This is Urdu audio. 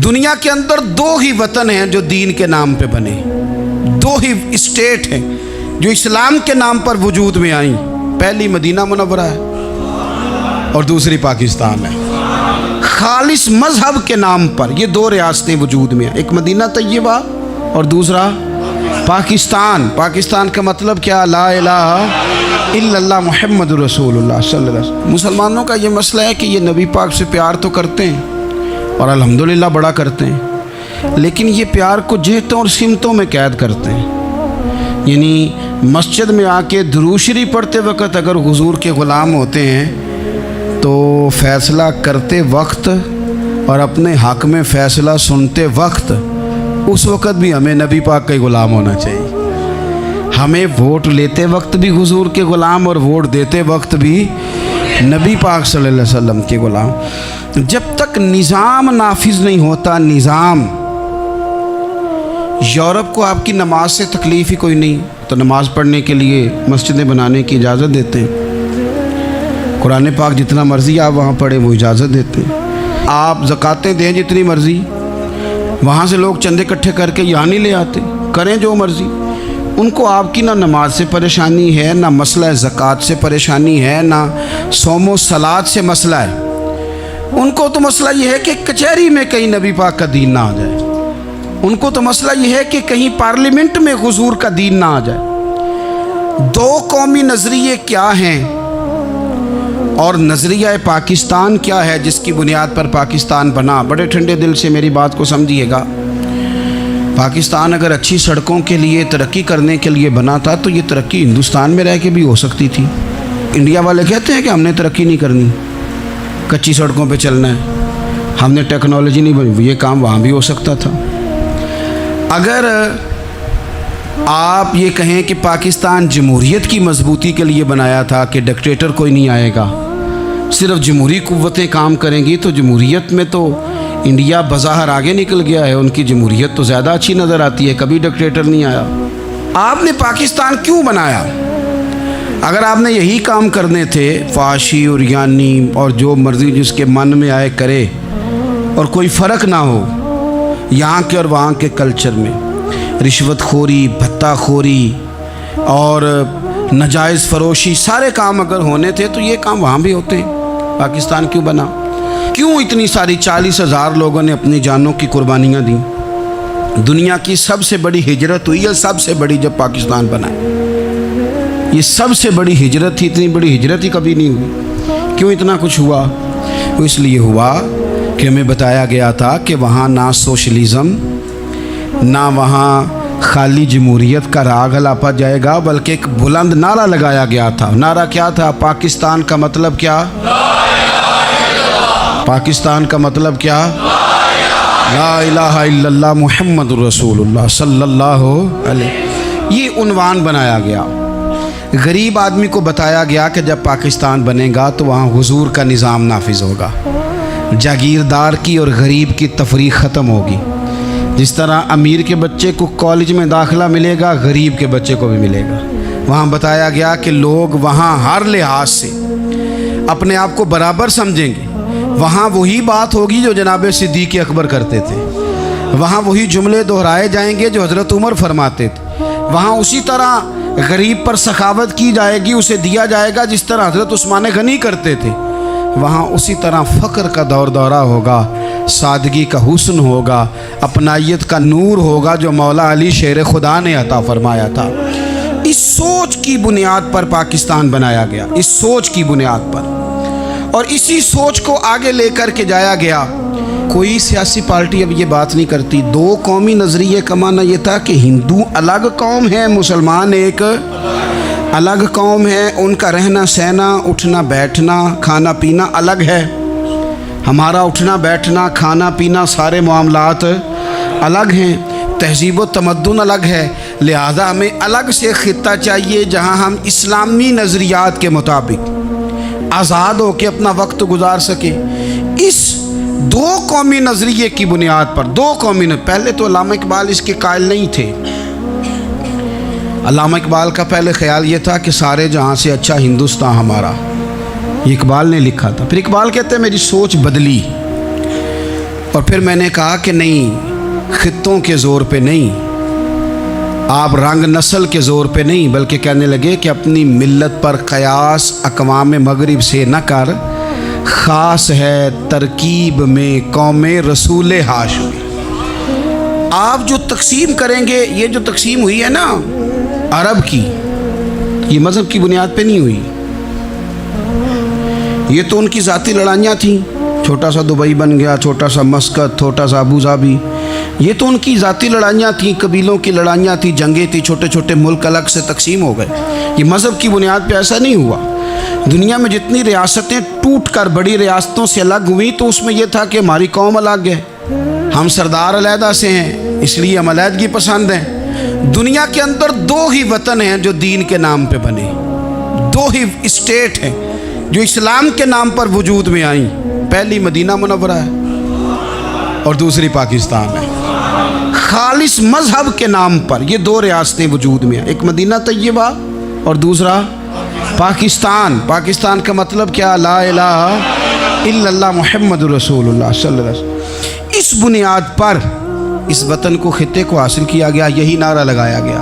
دنیا کے اندر دو ہی وطن ہیں جو دین کے نام پہ بنے، دو ہی اسٹیٹ ہیں جو اسلام کے نام پر وجود میں آئیں، پہلی مدینہ منورہ ہے اور دوسری پاکستان ہے۔ خالص مذہب کے نام پر یہ دو ریاستیں وجود میں ہیں، ایک مدینہ طیبہ اور دوسرا پاکستان۔ پاکستان کا مطلب کیا؟ لا الہ الا اللہ محمد رسول اللہ صلی اللہ علیہ وسلم۔ مسلمانوں کا یہ مسئلہ ہے کہ یہ نبی پاک سے پیار تو کرتے ہیں اور الحمدللہ بڑا کرتے ہیں، لیکن یہ پیار کو جہتوں اور سمتوں میں قید کرتے ہیں۔ یعنی مسجد میں آ کے درود شریف پڑھتے وقت اگر حضور کے غلام ہوتے ہیں تو فیصلہ کرتے وقت اور اپنے حق میں فیصلہ سنتے وقت اس وقت بھی ہمیں نبی پاک کا ہی غلام ہونا چاہیے۔ ہمیں ووٹ لیتے وقت بھی حضور کے غلام اور ووٹ دیتے وقت بھی نبی پاک صلی اللہ علیہ وسلم کے غلام۔ جب تک نظام نافذ نہیں ہوتا، نظام، یورپ کو آپ کی نماز سے تکلیف ہی کوئی نہیں تو نماز پڑھنے کے لیے مسجدیں بنانے کی اجازت دیتے ہیں، قرآن پاک جتنا مرضی آپ وہاں پڑھیں وہ اجازت دیتے ہیں، آپ زکاتیں دیں جتنی مرضی، وہاں سے لوگ چندے اکٹھے کر کے یہاں نہیں لے آتے، کریں جو مرضی۔ ان کو آپ کی نہ نماز سے پریشانی ہے، نہ مسئلہ زکوٰۃ سے پریشانی ہے، نہ صوم و صلات سے مسئلہ ہے۔ ان کو تو مسئلہ یہ ہے کہ کچہری میں کہیں نبی پاک کا دین نہ آ جائے، ان کو تو مسئلہ یہ ہے کہ کہیں پارلیمنٹ میں حضور کا دین نہ آ جائے۔ دو قومی نظریے کیا ہیں اور نظریہ پاکستان کیا ہے جس کی بنیاد پر پاکستان بنا؟ بڑے ٹھنڈے دل سے میری بات کو سمجھیے گا۔ پاکستان اگر اچھی سڑکوں کے لیے، ترقی کرنے کے لیے بنا تھا تو یہ ترقی ہندوستان میں رہ کے بھی ہو سکتی تھی۔ انڈیا والے کہتے ہیں کہ ہم نے ترقی نہیں کرنی، کچی سڑکوں پہ چلنا ہے، ہم نے ٹیکنالوجی نہیں بنی، یہ کام وہاں بھی ہو سکتا تھا۔ اگر آپ یہ کہیں کہ پاکستان جمہوریت کی مضبوطی کے لیے بنایا تھا کہ ڈکٹیٹر کوئی نہیں آئے گا، صرف جمہوری قوتیں کام کریں گی، تو جمہوریت میں تو انڈیا بظاہر آگے نکل گیا ہے، ان کی جمہوریت تو زیادہ اچھی نظر آتی ہے، کبھی ڈکٹیٹر نہیں آیا۔ آپ نے پاکستان کیوں بنایا؟ اگر آپ نے یہی کام کرنے تھے، فحاشی اور یانی اور جو مرضی جس کے من میں آئے کرے اور کوئی فرق نہ ہو یہاں کے اور وہاں کے کلچر میں، رشوت خوری، بھتہ خوری اور ناجائز فروشی، سارے کام اگر ہونے تھے تو یہ کام وہاں بھی ہوتے ہیں۔ پاکستان کیوں بنا؟ کیوں اتنی ساری 40,000 لوگوں نے اپنی جانوں کی قربانیاں دیں؟ دنیا کی سب سے بڑی ہجرت ہوئی ہے، سب سے بڑی، جب پاکستان بنا۔ یہ سب سے بڑی ہجرت تھی، اتنی بڑی ہجرت ہی کبھی نہیں ہوئی۔ کیوں اتنا کچھ ہوا؟ وہ اس لیے ہوا کہ ہمیں بتایا گیا تھا کہ وہاں نہ سوشلزم، نہ وہاں خالی جمہوریت کا راگ الاپا جائے گا، بلکہ ایک بلند نعرہ لگایا گیا تھا۔ نعرہ کیا تھا؟ پاکستان کا مطلب کیا؟ پاکستان کا مطلب کیا؟ لا الہ الا اللہ محمد رسول اللہ صلی اللہ علیہ۔ یہ عنوان بنایا گیا۔ غریب آدمی کو بتایا گیا کہ جب پاکستان بنے گا تو وہاں حضور کا نظام نافذ ہوگا، جاگیردار کی اور غریب کی تفریق ختم ہوگی۔ جس طرح امیر کے بچے کو کالج میں داخلہ ملے گا، غریب کے بچے کو بھی ملے گا۔ وہاں بتایا گیا کہ لوگ وہاں ہر لحاظ سے اپنے آپ کو برابر سمجھیں گے۔ وہاں وہی بات ہوگی جو جناب صدیق اکبر کرتے تھے، وہاں وہی جملے دہرائے جائیں گے جو حضرت عمر فرماتے تھے، وہاں اسی طرح غریب پر سخاوت کی جائے گی، اسے دیا جائے گا جس طرح حضرت عثمان غنی کرتے تھے، وہاں اسی طرح فقر کا دور دورہ ہوگا، سادگی کا حسن ہوگا، اپنائیت کا نور ہوگا جو مولا علی شیر خدا نے عطا فرمایا تھا۔ اس سوچ کی بنیاد پر پاکستان بنایا گیا، اس سوچ کی بنیاد پر، اور اسی سوچ کو آگے لے کر کے جایا گیا۔ کوئی سیاسی پارٹی اب یہ بات نہیں کرتی۔ دو قومی نظریے کا معنی یہ تھا کہ ہندو الگ قوم ہے، مسلمان ایک الگ قوم ہے، ان کا رہنا سہنا، اٹھنا بیٹھنا، کھانا پینا الگ ہے، ہمارا اٹھنا بیٹھنا، کھانا پینا، سارے معاملات الگ ہیں، تہذیب و تمدن الگ ہے، لہذا ہمیں الگ سے خطہ چاہیے جہاں ہم اسلامی نظریات کے مطابق آزاد ہو کے اپنا وقت گزار سکیں۔ اس دو قومی نظریے کی بنیاد پر، دو قومی پہلے تو علامہ اقبال اس کے قائل نہیں تھے۔ علامہ اقبال کا پہلے خیال یہ تھا کہ سارے جہاں سے اچھا ہندوستان ہمارا، یہ اقبال نے لکھا تھا۔ پھر اقبال کہتے ہیں میری سوچ بدلی، اور پھر میں نے کہا کہ نہیں، خطوں کے زور پہ نہیں، آپ رنگ نسل کے زور پہ نہیں، بلکہ کہنے لگے کہ اپنی ملت پر قیاس اقوام مغرب سے نہ کر، خاص ہے ترکیب میں قوم رسول ہاشمی۔ آپ جو تقسیم کریں گے، یہ جو تقسیم ہوئی ہے نا عرب کی، یہ مذہب کی بنیاد پہ نہیں ہوئی، یہ تو ان کی ذاتی لڑائیاں تھیں، چھوٹا سا دبئی بن گیا، چھوٹا سا مسقط، چھوٹا سا ابو ظبی، یہ تو ان کی ذاتی لڑائیاں تھیں، قبیلوں کی لڑائیاں تھیں، جنگیں تھیں، چھوٹے چھوٹے ملک الگ سے تقسیم ہو گئے۔ یہ مذہب کی بنیاد پہ ایسا نہیں ہوا۔ دنیا میں جتنی ریاستیں ٹوٹ کر بڑی ریاستوں سے الگ ہوئیں تو اس میں یہ تھا کہ ہماری قوم الگ ہے، ہم سردار علیحدہ سے ہیں، اس لیے ہم علیحدگی پسند ہیں۔ دنیا کے اندر دو ہی وطن ہیں جو دین کے نام پہ بنے، دو ہی اسٹیٹ ہیں جو اسلام کے نام پر وجود میں آئیں، پہلی مدینہ منورہ ہے اور دوسری پاکستان ہے۔ خالص مذہب کے نام پر یہ دو ریاستیں وجود میں ہیں، ایک مدینہ طیبہ اور دوسرا پاکستان۔ پاکستان کا مطلب کیا؟ لا الہ الا اللہ محمد رسول اللہ صلی اللہ علیہ وسلم۔ اس بنیاد پر اس وطن کو، خطے کو حاصل کیا گیا، یہی نعرہ لگایا گیا۔